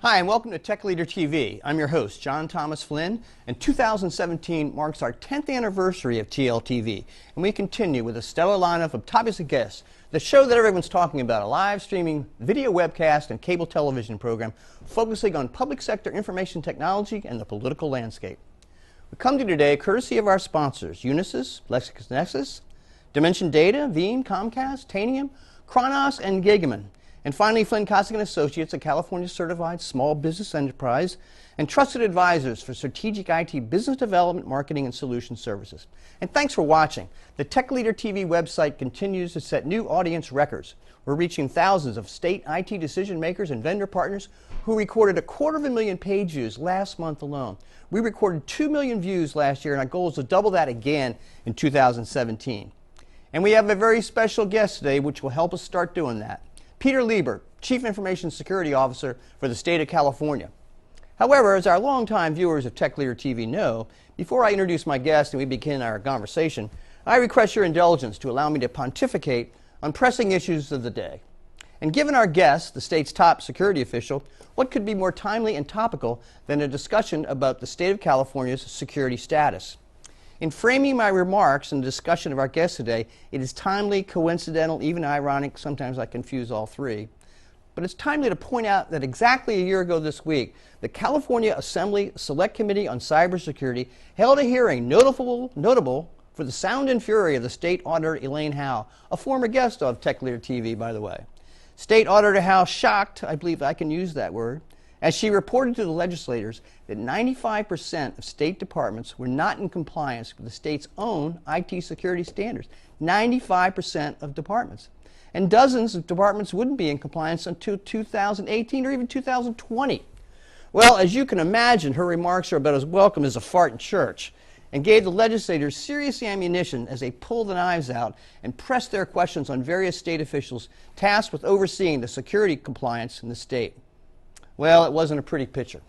Hi, and welcome to Tech Leader TV. I'm your host, John Thomas Flynn, and 2017 marks our 10th anniversary of TLTV, and we continue with a stellar lineup of topics and guests, the show that everyone's talking about, a live streaming video webcast and cable television program focusing on public sector information technology and the political landscape. We come to you today courtesy of our sponsors, Unisys, LexisNexis, Dimension Data, Veeam, Comcast, Tanium, Kronos, and Gigaman. And finally, Flynn Associates, a California-certified small business enterprise and trusted advisors for strategic IT business development, marketing, and solution services. And thanks for watching. The Tech Leader TV website continues to set new audience records. We're reaching thousands of state IT decision makers and vendor partners who recorded 250,000 page views last month alone. We recorded 2 million views last year, and our goal is to double that again in 2017. And we have a very special guest today which will help us start doing that. Peter Liebert, Chief Information Security Officer for the state of California. However, as our longtime viewers of Tech Leader TV know, before I introduce my guest and we begin our conversation, I request your indulgence to allow me to pontificate on pressing issues of the day. And given our guest, the state's top security official, what could be more timely and topical than a discussion about the state of California's security status? In framing my remarks and the discussion of our guest today, it is timely, coincidental, even ironic. Sometimes I confuse all three. But it's timely to point out that exactly a year ago this week, the California Assembly Select Committee on Cybersecurity held a hearing notable for the sound and fury of the State Auditor Elaine Howe, a former guest of Tech Leader TV, by the way. State Auditor Howe shocked, I believe I can use that word, as she reported to the legislators that 95% of state departments were not in compliance with the state's own IT security standards. 95% of departments. And dozens of departments wouldn't be in compliance until 2018 or even 2020. Well, as you can imagine, her remarks are about as welcome as a fart in church, and gave the legislators serious ammunition as they pulled the knives out and pressed their questions on various state officials tasked with overseeing the security compliance in the state. Well, it wasn't a pretty picture.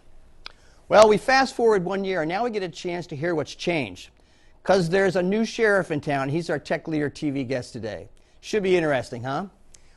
Well, we fast forward 1 year, and now we get a chance to hear what's changed. Because there's a new sheriff in town. He's our Tech Leader TV guest today. Should be interesting, huh?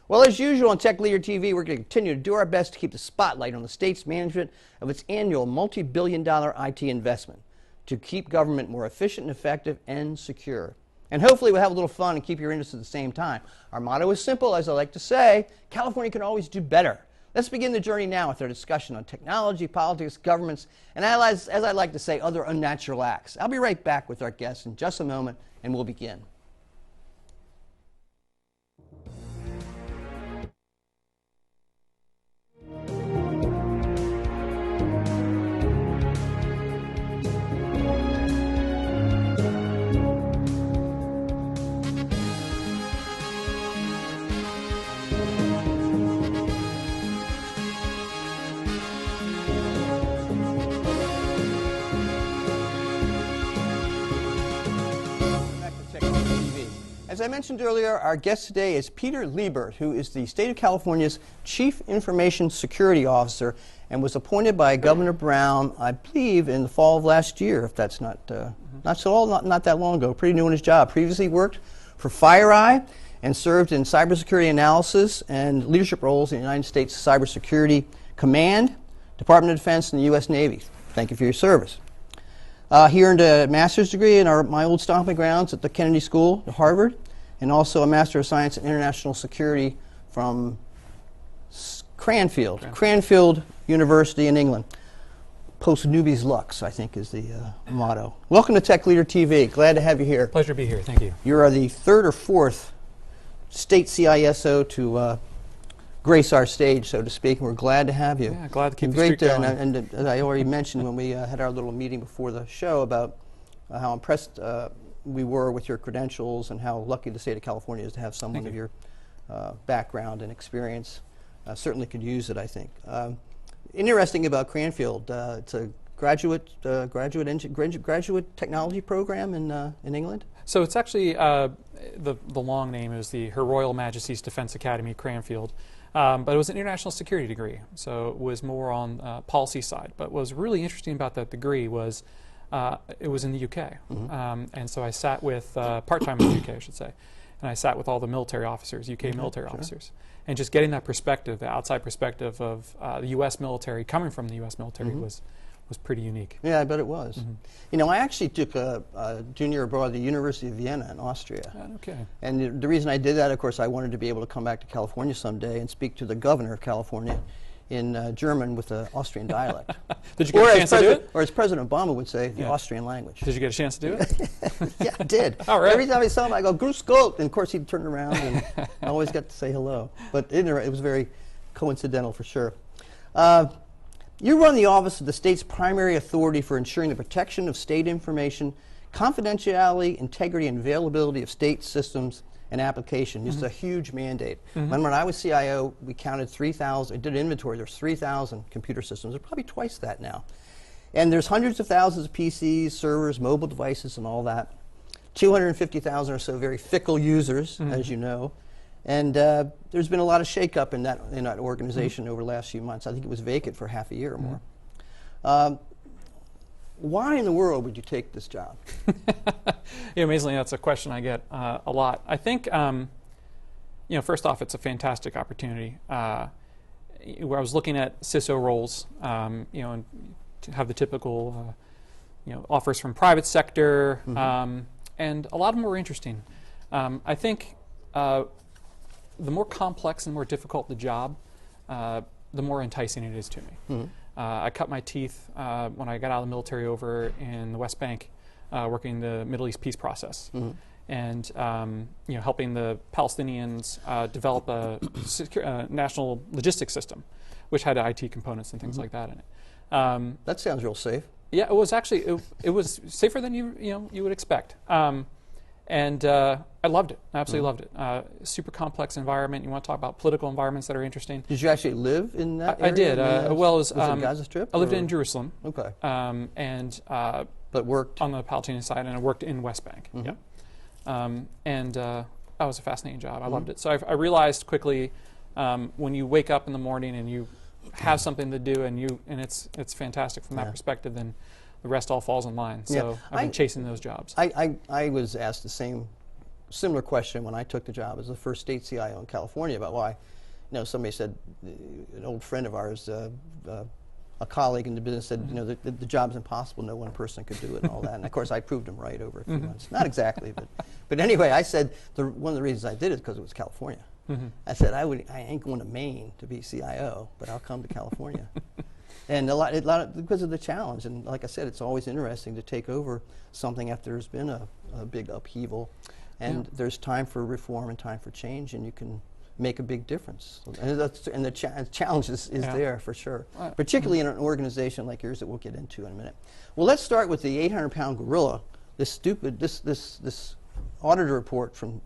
Well, as usual on Tech Leader TV, we're going to continue to do our best to keep the spotlight on the state's management of its annual multi-billion-dollar IT investment to keep government more efficient and effective and secure. And hopefully we'll have a little fun and keep your interest at the same time. Our motto is simple, as I like to say, California can always do better. Let's begin the journey now with our discussion on technology, politics, governments, and as I like to say, other unnatural acts. I'll be right back with our guests in just a moment, and we'll begin. As I mentioned earlier, our guest today is Peter Liebert, who is the state of California's Chief Information Security Officer and was appointed by Governor Brown, I believe, in the fall of last year, if that's not that long ago. Pretty new in his job. Previously worked for FireEye and served in cybersecurity analysis and leadership roles in the United States Cybersecurity Command, Department of Defense, and the U.S. Navy. Thank you for your service. He earned a master's degree in my old stomping grounds at the Kennedy School at Harvard, and also a Master of Science in International Security from Cranfield University in England. Post nubis lux, I think, is the motto. Welcome to Tech Leader TV. Glad to have you here. Pleasure to be here. Thank you. You are the third or fourth state CISO to grace our stage, so to speak, and we're glad to have you. Yeah, glad to keep the streak going. And as I already mentioned when we had our little meeting before the show about how impressed we were with your credentials and how lucky the state of California is to have someone of your background and experience. Certainly could use it, I think. Interesting about Cranfield, it's a graduate technology program in England. So it's actually the long name is the Her Royal Majesty's Defense Academy, Cranfield. But it was an international security degree, so it was more on policy side. But what was really interesting about that degree was it was in the UK. And so I sat with part-time in the UK, I should say. and I sat with all the military officers, UK military officers, and just getting that perspective, the outside perspective of the U.S. military, coming from the U.S. military, was pretty unique. Yeah, I bet it was. You know, I actually took a junior abroad at the University of Vienna in Austria. Okay. And the reason I did that, of course, I wanted to be able to come back to California someday and speak to the governor of California in German with the Austrian dialect. Did you get a chance to do it? Or as President Obama would say, the Austrian language. Did you get a chance to do it? Yeah, I did. All right. Every time I saw him, I go, Grüß Gott, and of course he'd turn around, and I always got to say hello. But it was very coincidental for sure. You run the office of the state's primary authority for ensuring the protection of state information, confidentiality, integrity, and availability of state systems and application. It's a huge mandate. When I was CIO, we counted 3,000, I did an inventory, there's 3,000 computer systems. There's probably twice that now. And there's hundreds of thousands of PCs, servers, mobile devices, and all that. 250,000 or so very fickle users, as you know. And there's been a lot of shakeup in that organization over the last few months. I think it was vacant for half a year or more. Why in the world would you take this job? Yeah, amazingly, that's a question I get a lot. I think, you know, first off, it's a fantastic opportunity. Where I was looking at CISO roles, you know, and to have the typical, you know, offers from private sector, and a lot of them were interesting. I think the more complex and more difficult the job, the more enticing it is to me. I cut my teeth when I got out of the military over in the West Bank, working the Middle East peace process, and you know, helping the Palestinians develop a national logistics system, which had IT components and things like that in it. That sounds real safe. Yeah, it was actually it was safer than you would expect. And I loved it. I absolutely loved it. Super complex environment. You want to talk about political environments that are interesting. Did you actually live in that area? I did. Well, was it Gaza Strip? I lived in Jerusalem. Okay. And but worked on the Palestinian side, and I worked in West Bank. Yeah. And that was a fascinating job. I loved it. So I realized quickly when you wake up in the morning and you have something to do, and it's fantastic from that perspective, then the rest all falls in line. So I've been chasing those jobs. I was asked the similar question when I took the job as the first state CIO in California about why. You know, somebody said, an old friend of ours, a colleague in the business said, you know, the job's impossible. No one person could do it and all that. And of course, I proved him right over a few months. Not exactly, but anyway, I said one of the reasons I did it is because it was California. I said I ain't going to Maine to be CIO, but I'll come to California. And a lot because of the challenge. And like I said, it's always interesting to take over something after there's been a big upheaval. And there's time for reform and time for change, and you can make a big difference. And the challenge is there for sure, particularly in an organization like yours that we'll get into in a minute. Well, let's start with the 800-pound gorilla, this auditor report from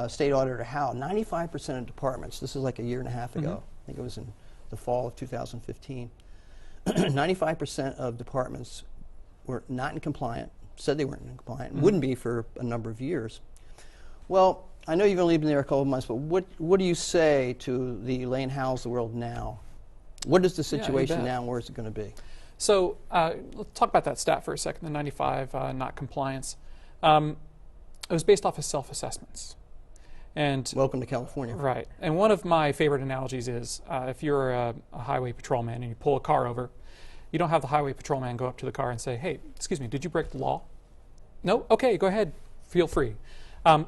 State Auditor Howe. 95% of departments, this is like a year and a half ago, I think it was in the fall of 2015, 95% of departments were not in compliant, said they weren't in compliant, wouldn't be for a number of years. Well, I know you've only been there a couple of months, but what do you say to the Elaine Howes of the world now? What is the situation now, and where is it going to be? So let's talk about that stat for a second, the 95 not compliance. It was based off of self-assessments. And welcome to California. Right. And one of my favorite analogies is if you're a highway patrolman and you pull a car over, you don't have the highway patrolman go up to the car and say, hey, excuse me, did you break the law? No? Okay, go ahead. Feel free.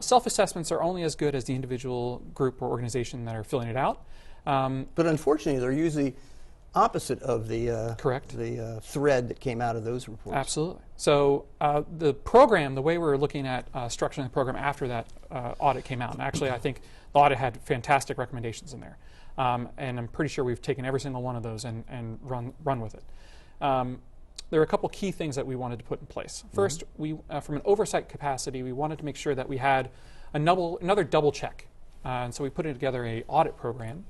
Self-assessments are only as good as the individual group or organization that are filling it out. But unfortunately, they're usually opposite of the correct the thread that came out of those reports. Absolutely. So the program, the way we're looking at structuring the program after that audit came out, and actually I think the audit had fantastic recommendations in there, and I'm pretty sure we've taken every single one of those and run with it. There are a couple key things that we wanted to put in place. First, we from an oversight capacity, we wanted to make sure that we had another double check, and so we put together an audit program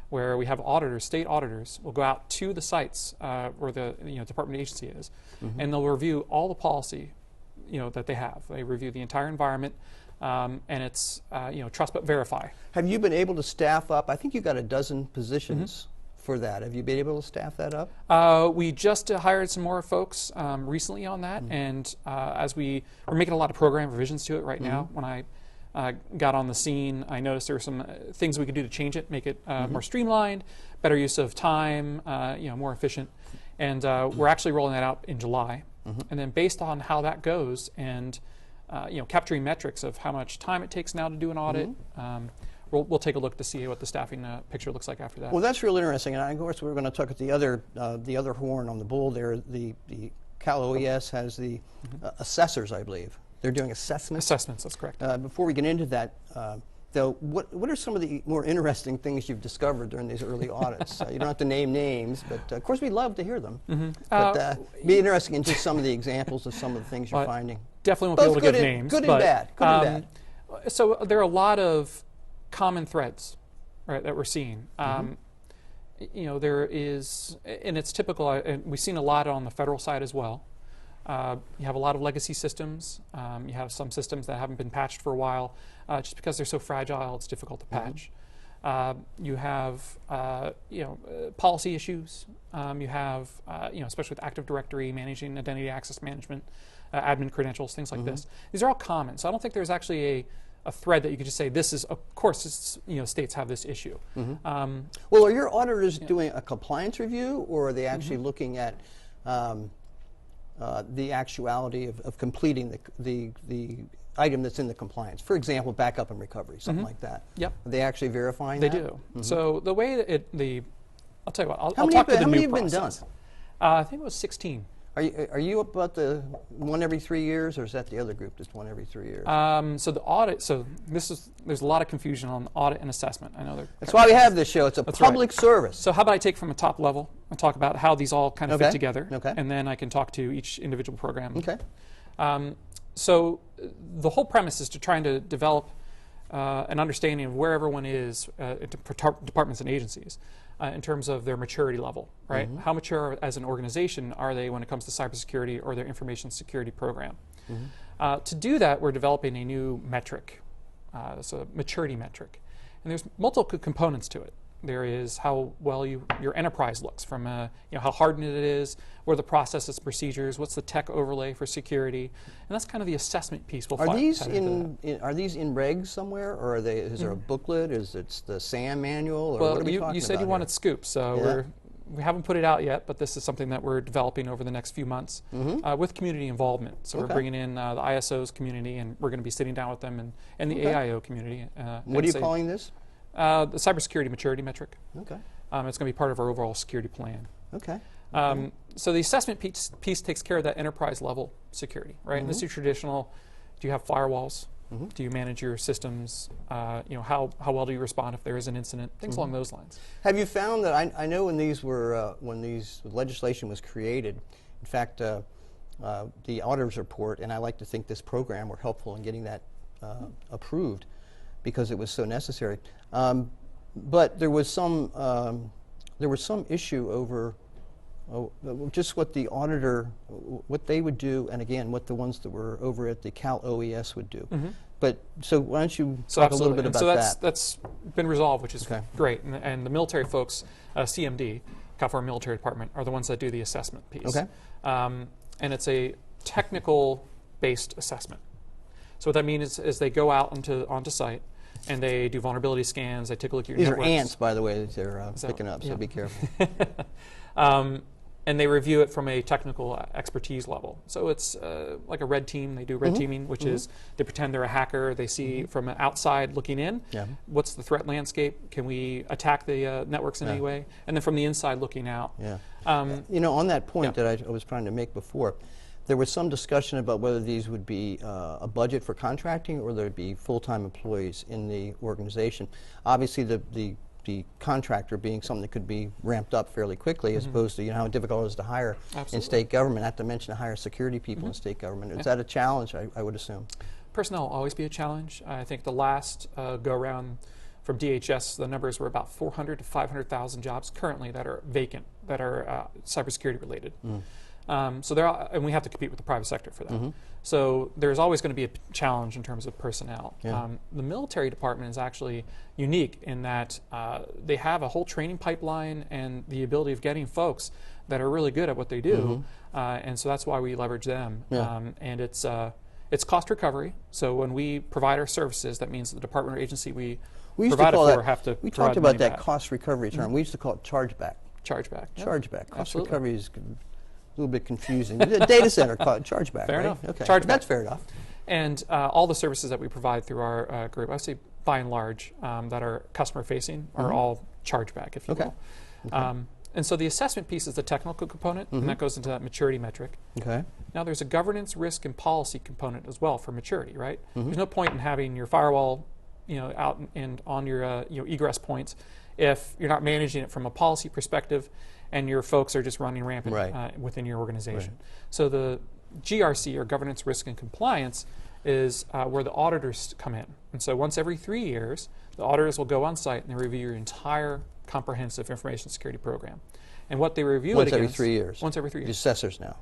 where we have auditors, state auditors, will go out to the sites where the department agency is, and they'll review all the policy that they have. They review the entire environment, and it's trust but verify. Have you been able to staff up? I think you've got a dozen positions for that. Have you been able to staff that up? We just hired some more folks recently on that, and as we're making a lot of program revisions to it right now. When I got on the scene, I noticed there were some things we could do to change it, make it more streamlined, better use of time, more efficient. And we're actually rolling that out in July. And then based on how that goes and capturing metrics of how much time it takes now to do an audit, we'll take a look to see what the staffing picture looks like after that. Well, that's real interesting. And of course, we're going to talk at the other horn on the bull there. The Cal OES has the assessors, I believe. They're doing assessments. Assessments, that's correct. Before we get into that, though, what are some of the more interesting things you've discovered during these early audits? You don't have to name names, but of course we'd love to hear them. But be interesting in just some of the examples of some of the things you're finding. Definitely won't be able to give names. Good and bad. Good and bad. So there are a lot of common threads, right, that we're seeing. There is, and it's typical, and we've seen a lot on the federal side as well. You have a lot of legacy systems. You have some systems that haven't been patched for a while. Just because they're so fragile, it's difficult to patch. You have, policy issues. You have, especially with Active Directory, managing identity access management, admin credentials, things like this. These are all common. So I don't think there's actually a thread that you could just say, this is, of course, states have this issue. Well, are your auditors doing a compliance review, or are they actually looking at the actuality of completing the item that's in the compliance? For example, backup and recovery, something like that. Yep. Are they actually verifying they that? They do. So the way that I'll tell you what, I'll talk to the how new many have been done? process. I think it was 16. Are you about the one every 3 years, or is that the other group that's one every 3 years? So the audit. So there's a lot of confusion on audit and assessment. I know that's why we have this show. It's a public service. So how about I take from a top level and talk about how these all kind of fit together, okay, and then I can talk to each individual program. Okay. So the whole premise is to trying to develop an understanding of where everyone is for departments and agencies. In terms of their maturity level, right? How mature as an organization are they when it comes to cybersecurity or their information security program? To do that, we're developing a new metric. It's a maturity metric. And there's multiple components to it. There is how well your enterprise looks, from how hardened it is, what are the processes, procedures, what's the tech overlay for security, and that's kind of the assessment piece. Are these in regs somewhere, or are they? Is there a booklet? Is it the SAM manual? Or well, what are we talking you said about you wanted here? scoops, so we haven't put it out yet, but this is something that we're developing over the next few months with community involvement. So we're bringing in the ISOs community, and we're going to be sitting down with them and the AIO community. What are you calling this? The cybersecurity maturity metric. Okay. It's going to be part of our overall security plan. Okay. So the assessment piece takes care of that enterprise level security, right? And this is traditional. Do you have firewalls? Do you manage your systems? How well do you respond if there is an incident? Things along those lines. Have you found that I know when these legislation was created, in fact, the auditor's report, and I like to think this program were helpful in getting that approved, because it was so necessary. But there was some issue over just what the auditor, what they would do, and again, what the ones that were over at the Cal OES would do. But so why don't you talk a little bit about that? That's been resolved, which is great. And the military folks, CMD, California Military Department, are the ones that do the assessment piece. Okay. And it's a technical-based assessment. So what that means is they go out onto site, and they do vulnerability scans. They take a look at your networks. These are ants, by the way, that they're picking up, so be careful. And they review it from a technical expertise level. So it's like a red team. They do red teaming, which is they pretend they're a hacker. They see from outside looking in, what's the threat landscape? Can we attack the networks in any way? And then from the inside looking out. On that point that I was trying to make before, there was some discussion about whether these would be a budget for contracting or there would be full-time employees in the organization. Obviously, the contractor being something that could be ramped up fairly quickly, as opposed to how difficult it is to hire in state government, not to mention to hire security people in state government. Is that a challenge, I would assume? Personnel will always be a challenge. I think the last go-around from DHS, the numbers were about 400 to 500,000 jobs currently that are vacant, that are cybersecurity related. So and we have to compete with the private sector for that. So there's always going to be a challenge in terms of personnel. The military department is actually unique in that they have a whole training pipeline and the ability of getting folks that are really good at what they do, and so that's why we leverage them. And it's It's cost recovery. So when we provide our services, that means the department or agency we used to provide it call for that, have to we provide talked about money that back. cost recovery term. We used to call it chargeback. Chargeback. Yeah. Chargeback. Cost Absolutely. recovery is a little bit confusing. The data center called chargeback, Fair right? enough. Okay. Chargeback. That's fair enough. And all the services that we provide through our group, I say by and large, that are customer facing are all chargeback, if you will. Okay. And so the assessment piece is the technical component, and that goes into that maturity metric. Okay. Now there's a governance, risk, and policy component as well for maturity, right? There's no point in having your firewall, out and on your egress points if you're not managing it from a policy perspective, and your folks are just running rampant within your organization. Right. So the GRC, or governance, risk, and compliance, is where the auditors come in. And so once every 3 years, the auditors will go on site and they review your entire comprehensive information security program. And what they review Once it every against... 3 years. Once every 3 The years. assessors now.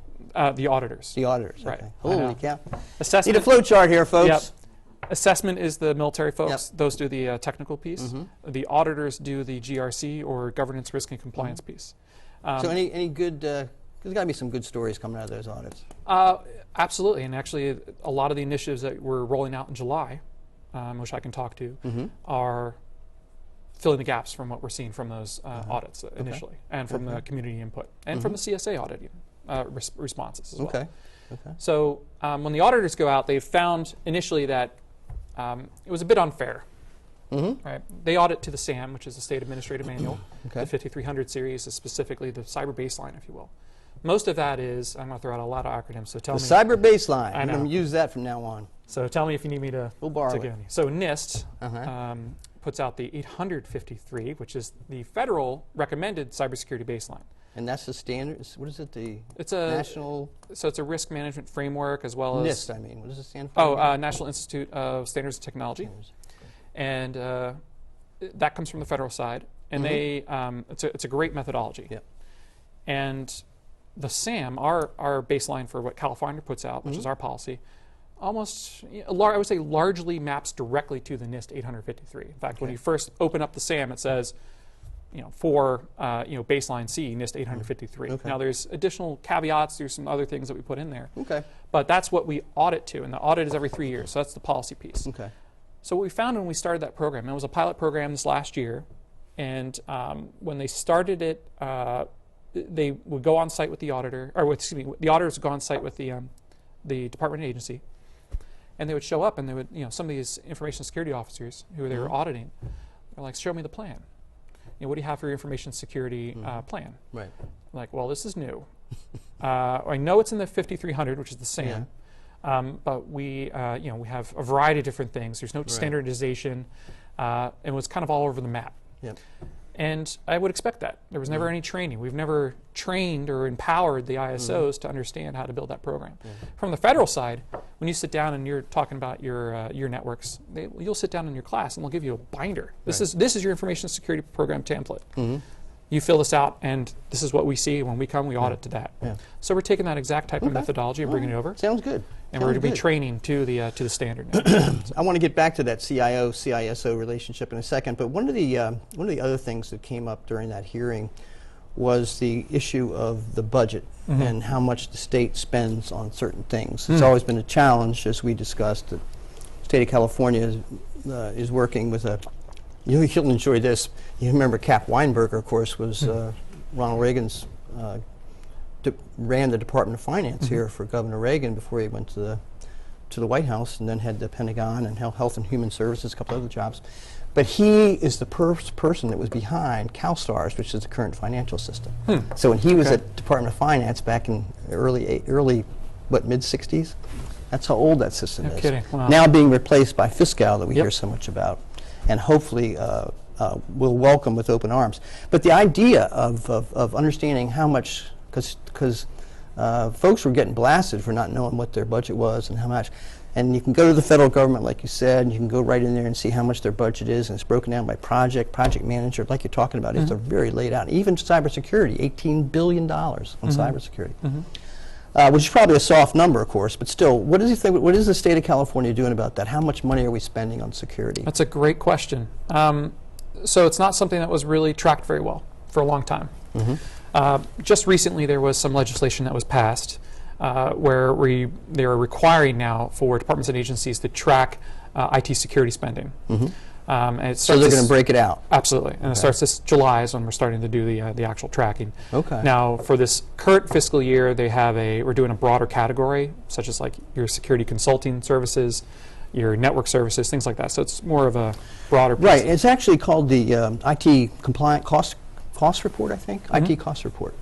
The auditors. The auditors. Right. Okay. I know. Holy cow. Assessment. Need a flow chart here, folks. Yep. Assessment is the military folks. Yep. Those do the technical piece. The auditors do the GRC, or governance, risk, and compliance piece. So any good, there's got to be some good stories coming out of those audits. Absolutely, and actually a lot of the initiatives that we're rolling out in July, which I can talk to, are filling the gaps from what we're seeing from those audits initially, and from the community input, and from the CSA auditing responses as well. Okay. So when the auditors go out, they've found initially that it was a bit unfair. Right? They audit to the SAM, which is the State Administrative Manual. The 5300 series is specifically the cyber baseline, if you will. Most of that is, I'm going to throw out a lot of acronyms, so tell me. The cyber baseline. I know. I'm going to use that from now on. So tell me if you need me to, We'll borrow give it. you. So NIST puts out the 853, which is the federal recommended cybersecurity baseline. And that's the standard. What is it? It's a national. So it's a risk management framework, as well as NIST. I mean, what does it stand for? National Institute of Standards and Technology, and that comes from the federal side. And they it's a great methodology. Yep. And the SAM, our baseline for what California puts out, which is our policy, almost, I would say, largely maps directly to the NIST 853. In fact, when you first open up the SAM, it says, for baseline C, NIST 853. Now, there's additional caveats. There's some other things that we put in there. Okay. But that's what we audit to, and the audit is every 3 years. So that's the policy piece. Okay. So what we found when we started that program, and it was a pilot program this last year, and when they started it, they would go on site with the auditor, or the auditors would go on site with the department and agency, and they would show up, and they would, some of these information security officers who they were auditing, they're like, "Show me the plan. What do you have for your information security plan?" Right. I'm like, well, this is new. I know it's in the 5300, which is the SAM, but we have a variety of different things. There's no standardization, and it was kind of all over the map. Yep. And I would expect that. There was never any training. We've never trained or empowered the ISOs to understand how to build that program. From the federal side, when you sit down and you're talking about your networks, you'll sit down in your class and they'll give you a binder. This is your information security program template. You fill this out, and this is what we see. When we come, we audit to that. So we're taking that exact type of methodology and bringing it over. Sounds good. And we're going to be training to the standard now. I want to get back to that CIO-CISO relationship in a second, but one of the other things that came up during that hearing was the issue of the budget and how much the state spends on certain things. It's always been a challenge, as we discussed. The state of California is working with a. You'll enjoy this. You remember Cap Weinberger, of course, was Ronald Reagan's. Ran the Department of Finance here for Governor Reagan before he went to the White House, and then had the Pentagon and Health and Human Services, a couple other jobs. But he is the person that was behind CalSTARS, which is the current financial system. So when he was at Department of Finance back in early mid-60s, that's how old that system is. Kidding. Wow. Now being replaced by Fiscal, that we hear so much about, and hopefully will welcome with open arms. But the idea of understanding how much, because folks were getting blasted for not knowing what their budget was and how much. And you can go to the federal government, like you said, and you can go right in there and see how much their budget is, and it's broken down by project manager, like you're talking about. It's very laid out. Even cybersecurity, $18 billion on cybersecurity, which is probably a soft number, of course, but still, what is the state of California doing about that? How much money are we spending on security? That's a great question. So it's not something that was really tracked very well for a long time. Just recently, there was some legislation that was passed where they are requiring now for departments and agencies to track IT security spending. And it So they're going to break it out? Absolutely. And it starts this July is when we're starting to do the actual tracking. Okay. Now, for this current fiscal year, we're doing a broader category, such as like your security consulting services, your network services, things like that. So it's more of a broader piece. Right. It's actually called the IT compliant cost report, I think. IT cost report.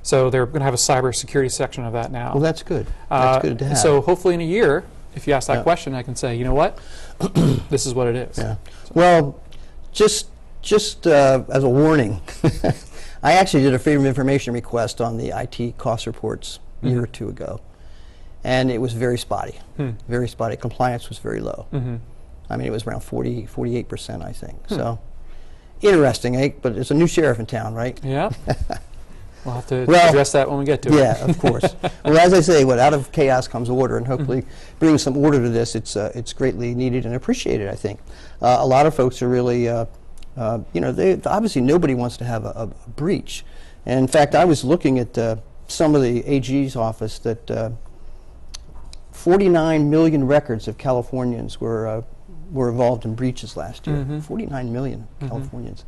So they're going to have a cybersecurity section of that now. Well, that's good. That's good to have. So hopefully in a year, if you ask that question, I can say, you know what, this is what it is. Yeah. So. Well, just as a warning, I actually did a Freedom of Information request on the IT cost reports a year or two ago, and it was very spotty. Very spotty. Compliance was very low. I mean, it was around 48%, I think. So interesting, eh? But there's a new sheriff in town, right? Yeah. We'll have to address that when we get to it. Yeah, of course. Well, as I say, out of chaos comes order, and hopefully bringing some order to this, it's greatly needed and appreciated, I think. A lot of folks are really, obviously nobody wants to have a breach. And in fact, I was looking at some of the AG's office that 49 million records of Californians were involved in breaches last year. 49 million Californians.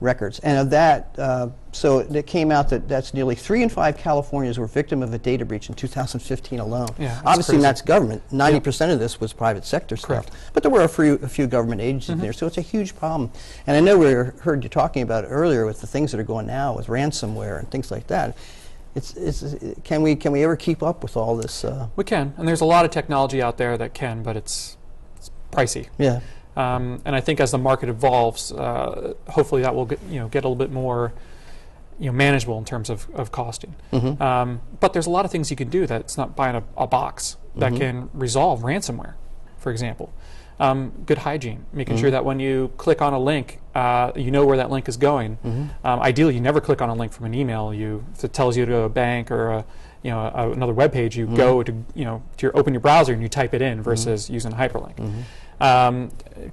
Records, and of that, so it came out that that's nearly 3 in 5 Californians were victim of a data breach in 2015 alone. Yeah, obviously, crazy. That's government. 90% of this was private sector stuff, but there were a few government agencies in there, so it's a huge problem. And I know we heard you talking about it earlier with the things that are going now with ransomware and things like that. Can we ever keep up with all this? We can, and there's a lot of technology out there that can, but it's pricey. Yeah. And I think as the market evolves, hopefully that will get a little bit more manageable in terms of costing. But there's a lot of things you can do that's not buying a box that can resolve ransomware, for example. Good hygiene, making sure that when you click on a link, you know where that link is going. Ideally, you never click on a link from an email. If it tells you to go to a bank or another web page, you go to open your browser and you type it in versus using a hyperlink.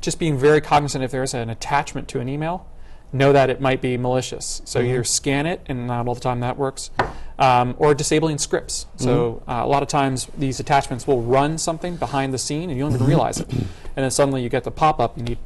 Just being very cognizant if there's an attachment to an email, know that it might be malicious. So either scan it, and not all the time that works, or disabling scripts. So a lot of times these attachments will run something behind the scene and you don't even realize it. And then suddenly you get the pop-up, you need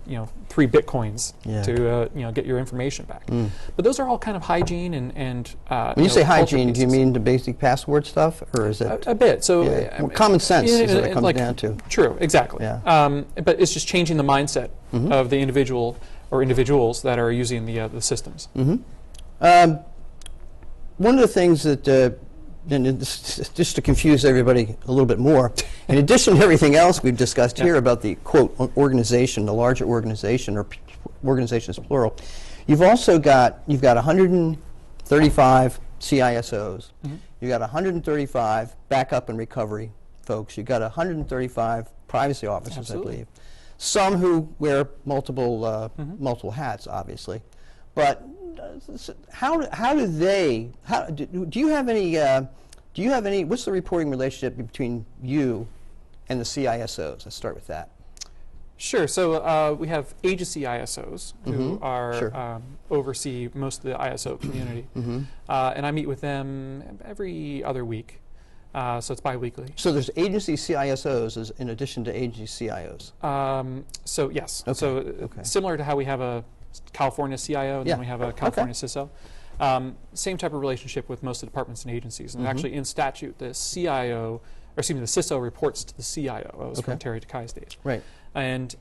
3 Bitcoins to get your information back. But those are all kind of hygiene and when you say hygiene, do you mean the basic password stuff, or is it a bit? So well, common sense is what it comes down to. True, exactly. Yeah. But it's just changing the mindset of the individual or individuals that are using the systems. One of the things that, and just to confuse everybody a little bit more, in addition to everything else we've discussed here about the, quote, organization, the larger organization, or organizations plural, you've also got 135 CISOs, you've got 135 backup and recovery folks, you've got 135 privacy officers, I believe. Some who wear multiple hats, obviously, but how do they? Do you have any? What's the reporting relationship between you and the CISOs? Let's start with that. Sure. So we have agency ISOs who are oversee most of the ISO community, and I meet with them every other week. So it's bi-weekly. So there's agency CISOs in addition to agency CIOs? So yes. Okay. So similar to how we have a California CIO and then we have a California CISO. Same type of relationship with most of the departments and agencies. And actually in statute, the CISO reports to the CIO. That was from Terry Takai's days. Right. And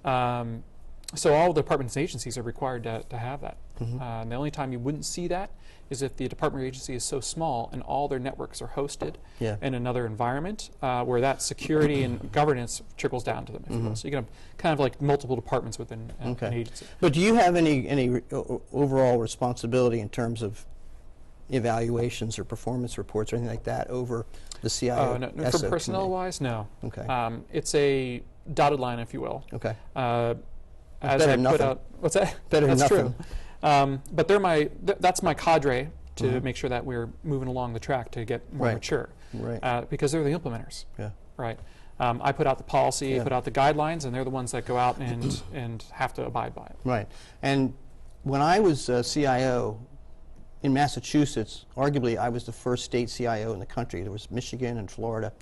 so all the departments and agencies are required to have that. And the only time you wouldn't see that is if the department or agency is so small and all their networks are hosted in another environment where that security and governance trickles down to them, if you will. So you can have kind of like multiple departments within an agency. But do you have any overall responsibility in terms of evaluations or performance reports or anything like that over the CIO? No, from personnel-wise, no. Okay. It's a dotted line, if you will. Okay. As better than nothing. What's that? Better than That's nothing. True. But that's my cadre to make sure that we're moving along the track to get more mature. Right. Because they're the implementers. Yeah. Right. I put out the policy, I put out the guidelines, and they're the ones that go out and have to abide by it. Right. And when I was CIO, in Massachusetts, arguably I was the first state CIO in the country. There was Michigan and Florida,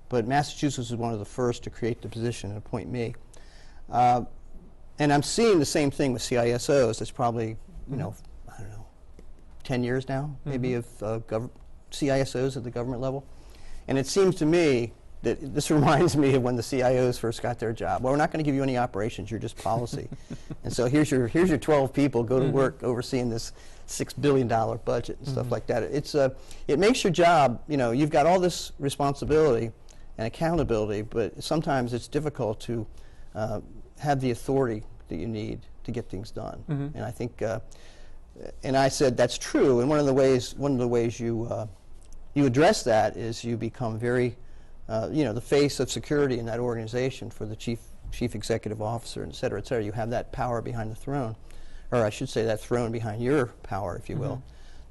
but Massachusetts was one of the first to create the position and appoint me. And I'm seeing the same thing with CISOs. It's probably, you know, I don't know, 10 years now, maybe, of CISOs at the government level. And it seems to me that this reminds me of when the CIOs first got their job. Well, we're not going to give you any operations, you're just policy. And so here's your 12 people, go to work overseeing this $6 billion budget and stuff like that. It makes your job, you know, you've got all this responsibility and accountability, but sometimes it's difficult to have the authority that you need to get things done. And I think, and I said that's true. And one of the ways you address that is you become very, you know, the face of security in that organization for the chief executive officer, et cetera, et cetera. You have that power behind the throne, or I should say that throne behind your power, if you will,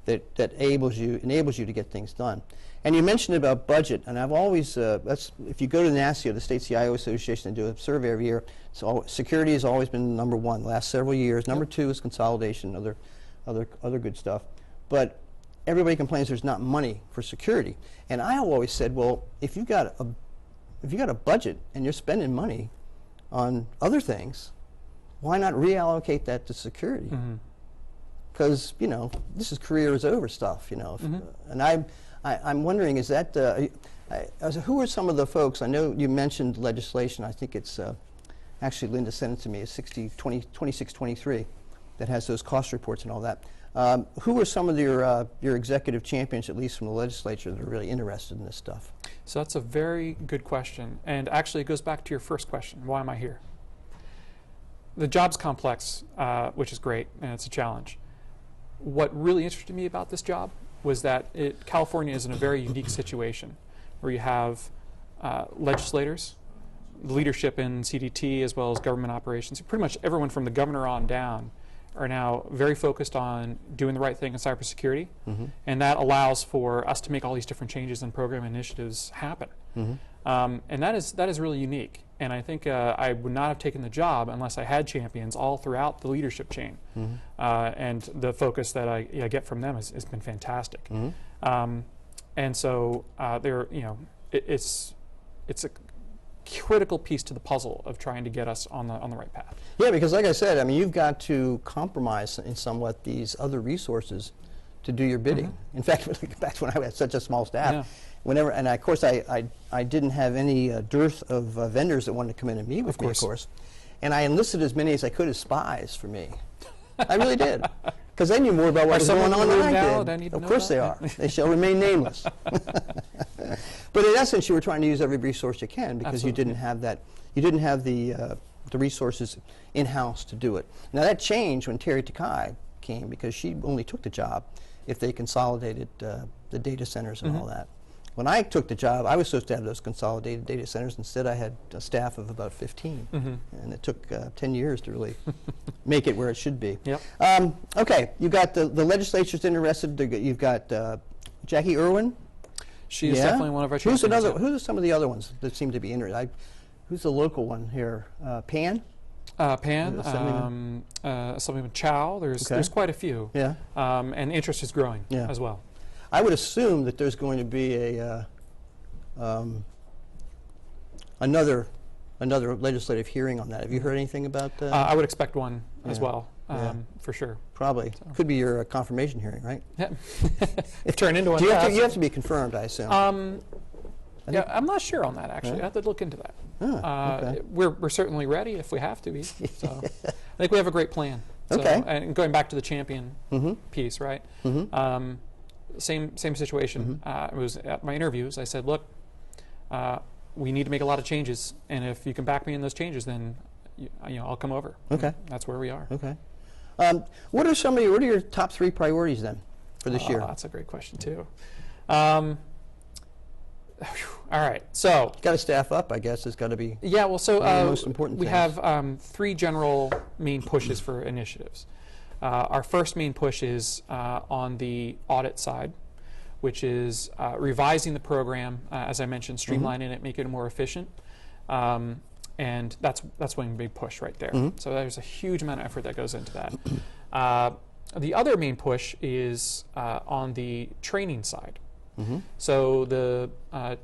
that enables you to get things done. And you mentioned about budget, and I've always, if you go to NASCIO, the State CIO Association, and do a survey every year, security has always been number one the last several years. Number two is consolidation, other good stuff. But everybody complains there's not money for security. And I always said, well, if you've got a budget and you're spending money on other things, why not reallocate that to security? Because, you know, this is career is over stuff, you know. And I'm wondering, is that, who are some of the folks, I know you mentioned legislation, I think it's, actually Linda sent it to me, it's 2623, that has those cost reports and all that. Who are some of your executive champions, at least from the legislature, that are really interested in this stuff? So that's a very good question. And actually, it goes back to your first question, why am I here? The job's complex, which is great, and it's a challenge. What really interested me about this job was that California is in a very unique situation where you have legislators, leadership in CDT, as well as government operations. Pretty much everyone from the governor on down are now very focused on doing the right thing in cybersecurity, and that allows for us to make all these different changes and program initiatives happen. And that is really unique. And I think I would not have taken the job unless I had champions all throughout the leadership chain. And the focus that I get from them has been fantastic. And so it's a critical piece to the puzzle of trying to get us on the right path. Yeah, because like I said, I mean, you've got to compromise in somewhat these other resources to do your bidding. In fact, back when I had such a small staff, whenever, and of course I didn't have any dearth of vendors that wanted to come in and meet with me, of course. And I enlisted as many as I could as spies for me. I really did. Because they knew more about what was going on than I did. Of course they are. They shall remain nameless. But in essence, you were trying to use every resource you can because you didn't have that. You didn't have the resources in-house to do it. Now that changed when Terry Takai came because she only took the job if they consolidated the data centers and all that. When I took the job, I was supposed to have those consolidated data centers. Instead, I had a staff of about 15. And it took 10 years to really make it where it should be. Okay, you've got the legislature's interested. You've got Jackie Irwin. She is definitely one of our champions. Who are some of the other ones that seem to be interested? Who's the local one here? Pan? Pan, Assemblyman Chow. There's quite a few. And interest is growing as well. I would assume that there's going to be another legislative hearing on that. Have you heard anything about that? I would expect one as well, for sure. Probably. So. Could be your confirmation hearing, right? Yeah. If turned into one. You have to be confirmed, I assume. Yeah, I'm not sure on that, actually. I have to look into that. Okay. We're certainly ready if we have to be. So I think we have a great plan. So, and going back to the champion piece, right? Same situation. It was at my interviews. I said, look, we need to make a lot of changes, and if you can back me in those changes, then I'll come over. Okay, that's where we are. Okay. What are your top 3 priorities then for this year? That's a great question too. All right, so got to staff up, I guess. It's got to be. Yeah, well, so the most important we have 3 general main pushes for initiatives. Our first main push is on the audit side, which is revising the program, as I mentioned, streamlining it, making it more efficient, and that's one big push right there. So there's a huge amount of effort that goes into that. The other main push is on the training side. Mm-hmm. So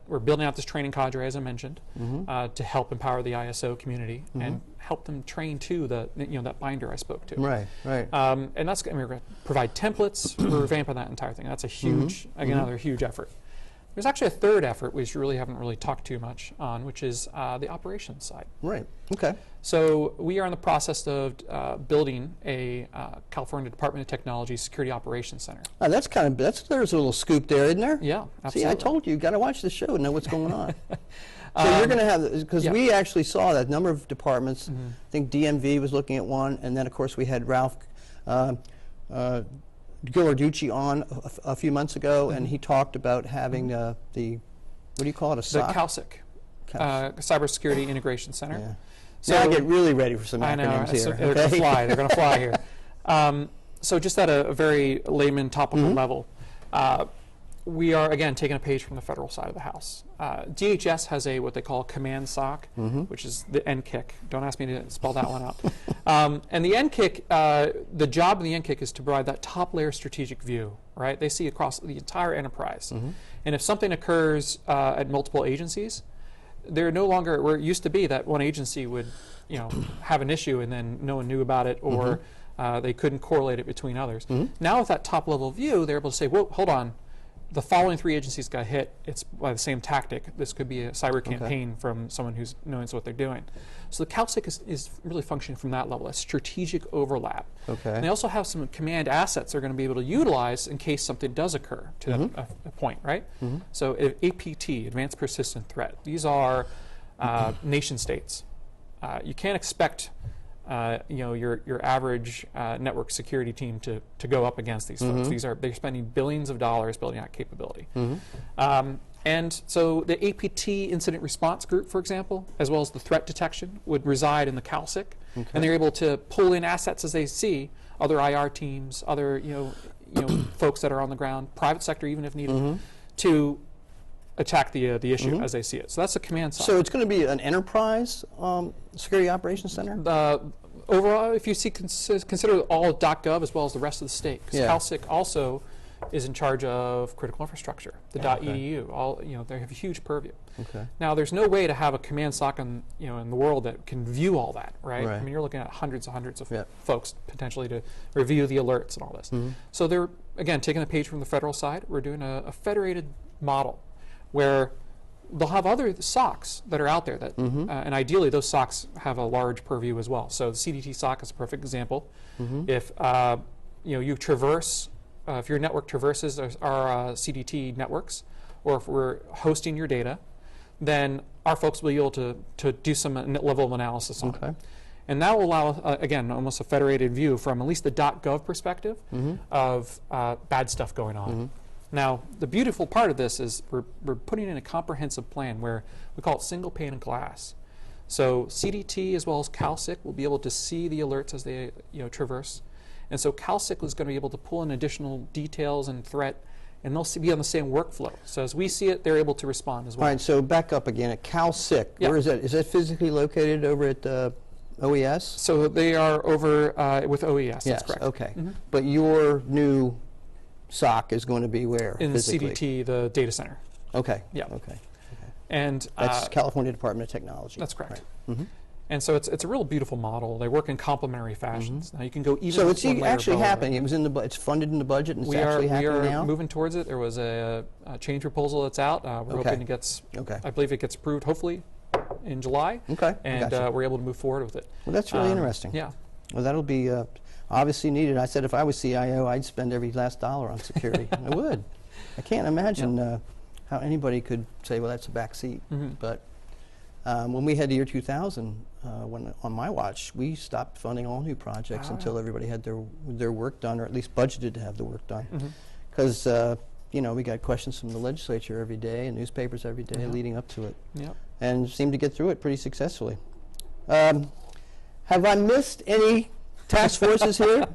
we're building out this training cadre, as I mentioned, Mm-hmm. to help empower the ISO community Mm-hmm. and help them train to that binder I spoke to. Right, right. And that's we're going to provide templates, revamp on that entire thing. That's a huge, again, another huge effort. There's actually a third effort which really haven't really talked too much on, which is the operations side. Right. Okay. So we are in the process of building a California Department of Technology Security Operations Center. There's a little scoop there, isn't there? Yeah, absolutely. See, I told you got to watch the show and know what's going on. So you're going to have, because we actually saw that number of departments. I think DMV was looking at one, and then of course we had Ralph Gillarducci on a few months ago, and he talked about having the, what do you call it, a SOC? The CalSIC, Cybersecurity Integration Center. Yeah. So now I get really ready for some acronyms here. They're going to fly. They're going to fly here. So just at a very layman topical level, we are, again, taking a page from the federal side of the house. DHS has what they call a command SOC, which is the NCIC. Don't ask me to spell that one out. And the NCIC, the job of the NCIC is to provide that top layer strategic view, right? They see across the entire enterprise. And if something occurs at multiple agencies, they're no longer, where it used to be that one agency would have an issue and then no one knew about it, or they couldn't correlate it between others. Now with that top level view, they're able to say, well, hold on, the following 3 agencies got hit. It's by the same tactic. This could be a cyber campaign from someone who knows what they're doing. So the CalSIC is really functioning from that level, a strategic overlap. Okay. And they also have some command assets they're going to be able to utilize in case something does occur to that point, right? So APT, Advanced Persistent Threat, these are nation states. You can't expect your average network security team to go up against these folks. They're spending billions of dollars building out capability. And so the APT incident response group, for example, as well as the threat detection, would reside in the CalSIC, and they're able to pull in assets as they see other IR teams, other folks that are on the ground, private sector even if needed, to attack the issue as they see it. So that's the command side. So it's going to be an enterprise security operations center? Overall, if you consider all of .gov as well as the rest of the state, because CalSIC also is in charge of critical infrastructure, the .edu. All they have a huge purview. Okay. Now, there's no way to have a command SOC in the world that can view all that, right? I mean, you're looking at hundreds of folks potentially to review the alerts and all this. So they're again taking a page from the federal side. We're doing a federated model where they'll have other SOCs that are out there that, and ideally those SOCs have a large purview as well. So the CDT SOC is a perfect example. If you traverse, if your network traverses our CDT networks, or if we're hosting your data, then our folks will be able to do some level of analysis on it. And that will allow, again, almost a federated view from at least the .gov perspective of bad stuff going on. Now, the beautiful part of this is we're putting in a comprehensive plan where we call it single pane of glass. So CDT as well as CalSIC will be able to see the alerts as they traverse. And so CalSIC is going to be able to pull in additional details and threat, and they'll be on the same workflow. So as we see it, they're able to respond as well. All right, so back up again at CalSIC. Where is that? Is that physically located over at OES? So they are over with OES, that's correct. Okay. But your new SOC is going to be where? In physically? CDT, the data center. Okay. Yeah. Okay. And that's California Department of Technology. That's correct. Right. And so it's a real beautiful model. They work in complementary fashions. Now you can go even. So it's actually happening. It was in the. It's funded in the budget, and it's actually happening now. We are moving towards it. There was a change proposal that's out. We're hoping it gets. I believe it gets approved hopefully in July. And we're able to move forward with it. Well, that's really interesting. Yeah. Well, that'll be obviously needed. I said if I was CIO, I'd spend every last dollar on security. I would. I can't imagine how anybody could say, well, that's a back seat. But when we had the year 2000, on my watch, we stopped funding all new projects until everybody had their work done, or at least budgeted to have the work done. Because we got questions from the legislature every day and newspapers every day leading up to it, and seemed to get through it pretty successfully. Have I missed any task forces here?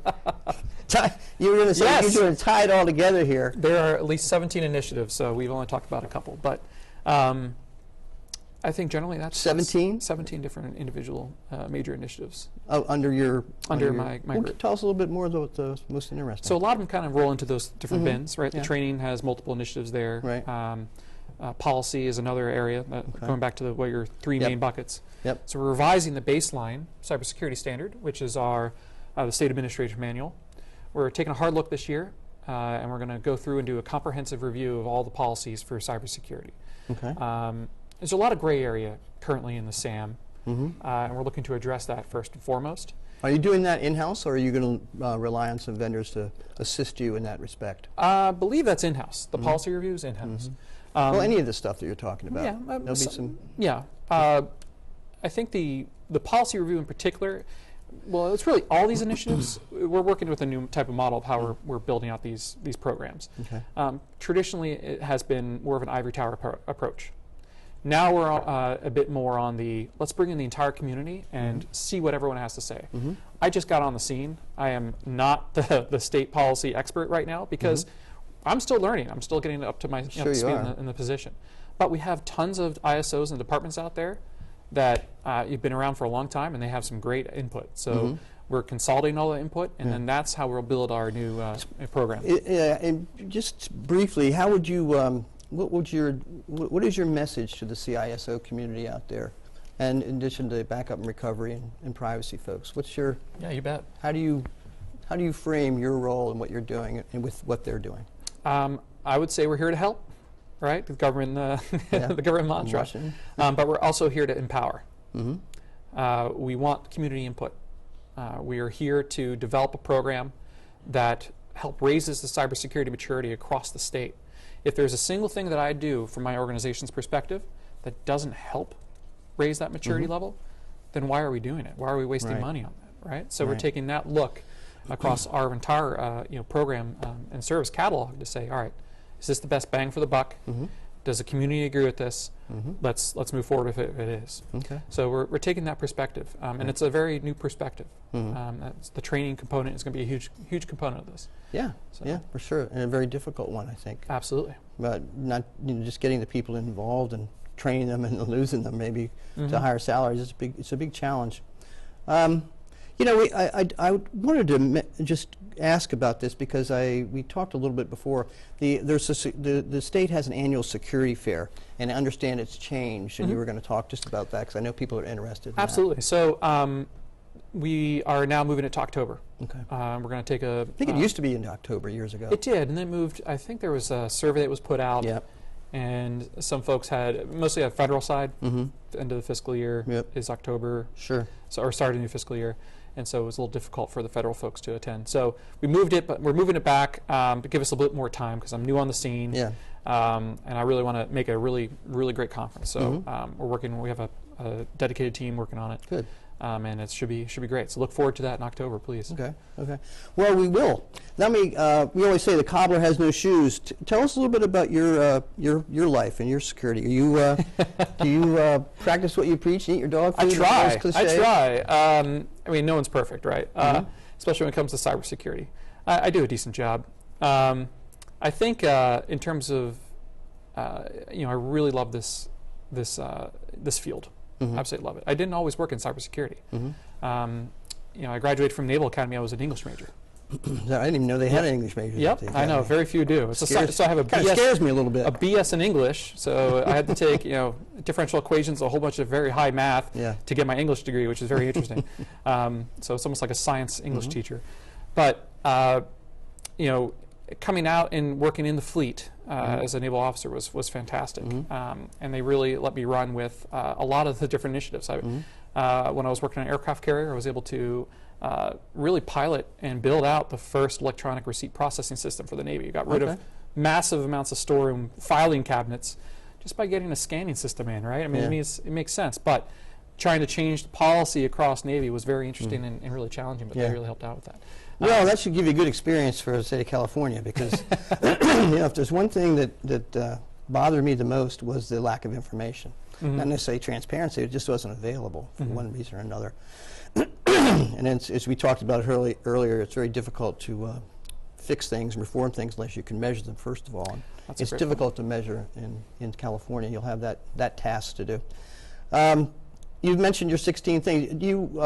You were going to say you're going to tie it all together here. There are at least 17 initiatives, so we've only talked about a couple. But I think generally that's 17? 17 different individual major initiatives. Oh, under your my group. Tell us a little bit more about the most interesting. So a lot of them kind of roll into those different bins, right? Yeah. The training has multiple initiatives there. Right. Policy is another area, going back to what your three main buckets. Yep. So we're revising the baseline cybersecurity standard, which is our the state administrative manual. We're taking a hard look this year, and we're going to go through and do a comprehensive review of all the policies for cybersecurity. Okay. There's a lot of gray area currently in the SAM, and we're looking to address that first and foremost. Are you doing that in-house, or are you going to rely on some vendors to assist you in that respect? I believe that's in-house. The policy review is in-house. Well, any of the stuff that you're talking about. Yeah, There'll be some. Yeah, I think the policy review in particular. Well, it's really all these initiatives. We're working with a new type of model of how we're building out these programs. Okay. Traditionally, it has been more of an ivory tower approach. Now we're a bit more on the let's bring in the entire community and see what everyone has to say. I just got on the scene. I am not the state policy expert right now because I'm still learning. I'm still getting up to my Sure speed you are. in the position. But we have tons of ISOs and departments out there that you've been around for a long time, and they have some great input. So we're consolidating all the input, and then that's how we'll build our new program. And just briefly, how would you? What is your message to the CISO community out there? And in addition to backup and recovery and privacy folks, what's your? Yeah, you bet. How do you frame your role and what you're doing and with what they're doing? I would say we're here to help, right? The government, the government mantra. But we're also here to empower. We want community input. We are here to develop a program that raises the cybersecurity maturity across the state. If there's a single thing that I do from my organization's perspective that doesn't help raise that maturity level, then why are we doing it? Why are we wasting money on that, right? So we're taking that look across our entire program and service catalog to say, all right, is this the best bang for the buck? Does the community agree with this? Let's move forward if it is. Okay. So we're taking that perspective, and it's a very new perspective. That's the training component is going to be a huge component of this. Yeah, So. yeah, for sure, and a very difficult one, I think. Absolutely. But not just getting the people involved and training them and losing them maybe to higher salaries. It's a big challenge. I wanted to just ask about this because we talked a little bit before. The state has an annual security fair, and I understand it's changed, and you were going to talk just about that because I know people are interested in Absolutely. that. So we are now moving it to October. Okay. We're going to take a... I think it used to be in October years ago. It did, and then moved. I think there was a survey that was put out. Yep. And some folks had, mostly on the federal side, the end of the fiscal year is October. Sure. So, or starting the new fiscal year. And so it was a little difficult for the federal folks to attend. So we moved it, but we're moving it back to give us a bit more time because I'm new on the scene. Yeah. And I really want to make it a really, really great conference. So we have a dedicated team working on it. Good. And it should be great. So look forward to that in October, please. Okay. Okay. Well, we will. Let me. We always say the cobbler has no shoes. Tell us a little bit about your life and your security. Are you do you practice what you preach and eat your dog food? I try. I mean, no one's perfect, right? Especially when it comes to cybersecurity. I do a decent job. I think in terms of I really love this field. Absolutely love it. I didn't always work in cybersecurity. I graduated from Naval Academy. I was an English major. I didn't even know they had an English major. Yep, I know. Very few do. So I have a BS. Scares me a little bit. A BS in English. So I had to take differential equations, a whole bunch of very high math to get my English degree, which is very interesting. So it's almost like a science English teacher. But coming out and working in the fleet as a naval officer was fantastic. And they really let me run with a lot of the different initiatives. When I was working on an aircraft carrier, I was able to really pilot and build out the first electronic receipt processing system for the Navy. We got rid of massive amounts of storeroom filing cabinets just by getting a scanning system in, right? I mean, it makes sense. But trying to change the policy across Navy was very interesting and really challenging, but they really helped out with that. Well, that should give you a good experience for the state of California because if there's one thing that bothered me the most was the lack of information. Not necessarily transparency, it just wasn't available for one reason or another. And then, as we talked about earlier, it's very difficult to fix things and reform things unless you can measure them, first of all. That's a it's great difficult to measure in California. You'll have that task to do. You've mentioned your 16 things.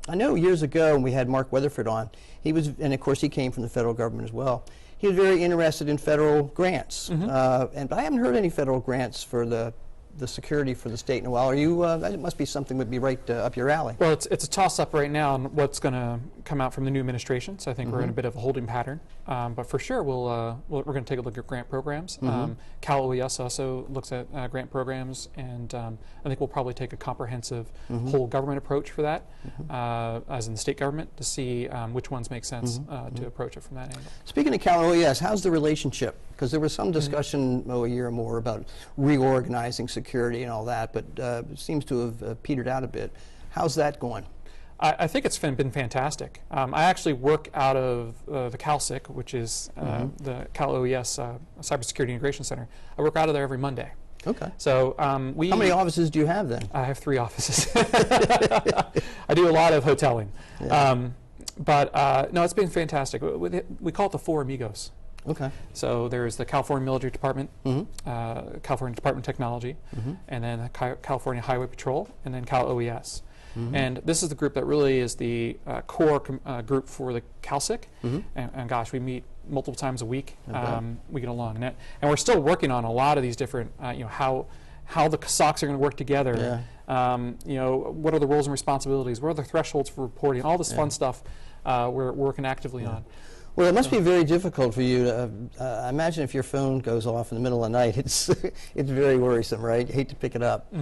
I know years ago when we had Mark Weatherford on, and of course he came from the federal government as well. He was very interested in federal grants, but I haven't heard any federal grants for the security for the state in a while. Are you? That must be something that would be right up your alley. Well, it's a toss-up right now on what's going to come out from the new administration. So I think we're in a bit of a holding pattern. But for sure, we're going to take a look at grant programs. Cal OES also looks at grant programs, and I think we'll probably take a comprehensive whole government approach for that, as in the state government, to see which ones make sense to approach it from that angle. Speaking of Cal OES, how's the relationship? Because there was some discussion a year or more about reorganizing security and all that, but it seems to have petered out a bit. How's that going? I think it's been fantastic. I actually work out of the CalSIC, which is the Cal OES Cybersecurity Integration Center. I work out of there every Monday. Okay. So how many offices do you have then? I have 3 offices. I do a lot of hoteling. Yeah. But no, it's been fantastic. We call it the 4 Amigos. Okay. So there's the California Military Department, California Department of Technology, and then the California Highway Patrol, and then Cal OES. And this is the group that really is the core group for the CalSIC. And gosh, we meet multiple times a week. We get along, and we're still working on a lot of these different, how the SOCs are going to work together. What are the roles and responsibilities? What are the thresholds for reporting? All this fun stuff we're working actively on. Well, it must be very difficult for you to imagine if your phone goes off in the middle of the night. It's very worrisome, right? You hate to pick it up.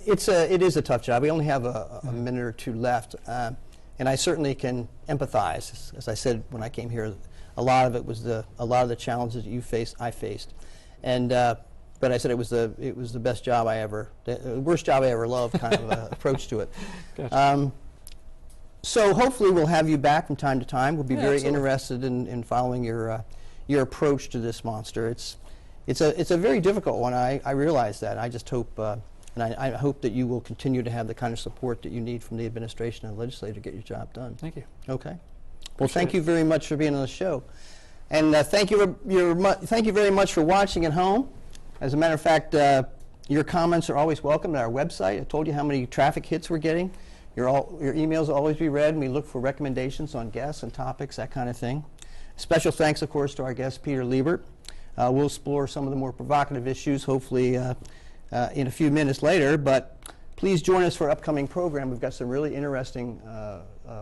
It is a tough job. We only have a minute or two left, and I certainly can empathize. As I said when I came here, a lot of it was a lot of the challenges that you faced, I faced, and but I said it was the best job the worst job I ever loved kind of approach to it. Gotcha. So hopefully we'll have you back from time to time. We'll be very absolutely. interested in following your approach to this monster. It's a very difficult one. I realize that. I just hope. And I hope that you will continue to have the kind of support that you need from the administration and legislature to get your job done. Thank you. Okay. Well, thank you very much for being on the show. And thank you very much for watching at home. As a matter of fact, your comments are always welcome at our website. I told you how many traffic hits we're getting. Your emails will always be read, and we look for recommendations on guests and topics, that kind of thing. Special thanks, of course, to our guest, Peter Liebert. We'll explore some of the more provocative issues, hopefully, in a few minutes later, but please join us for our upcoming program. We've got some really interesting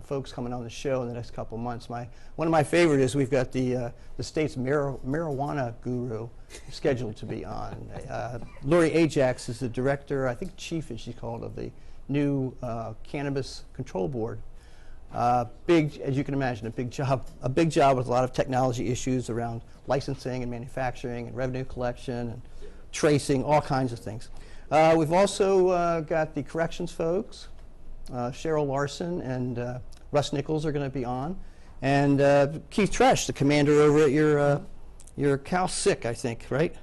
folks coming on the show in the next couple of months. One of my favorite is we've got the state's marijuana guru scheduled to be on. Lori Ajax is the director, I think chief as she's called, of the new Cannabis Control Board. Big, as you can imagine, a big job with a lot of technology issues around licensing and manufacturing and revenue collection and tracing, all kinds of things. We've also got the corrections folks. Cheryl Larson and Russ Nichols are going to be on. And Keith Tresh, the commander over at your CalSIC, I think, right?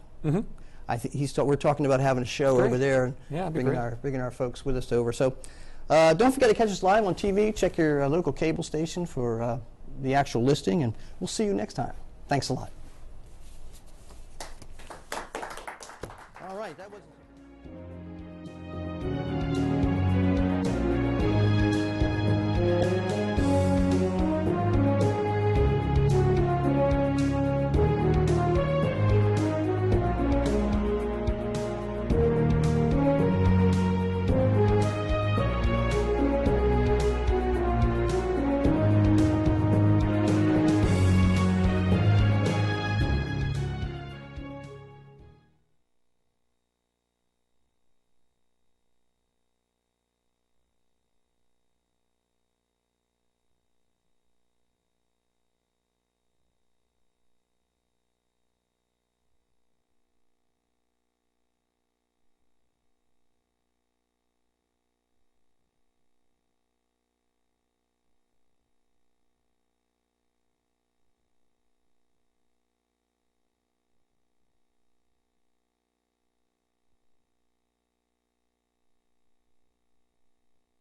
I think we're talking about having a show over there and bringing our folks with us over. So don't forget to catch us live on TV. Check your local cable station for the actual listing, and we'll see you next time. Thanks a lot. All right, that was.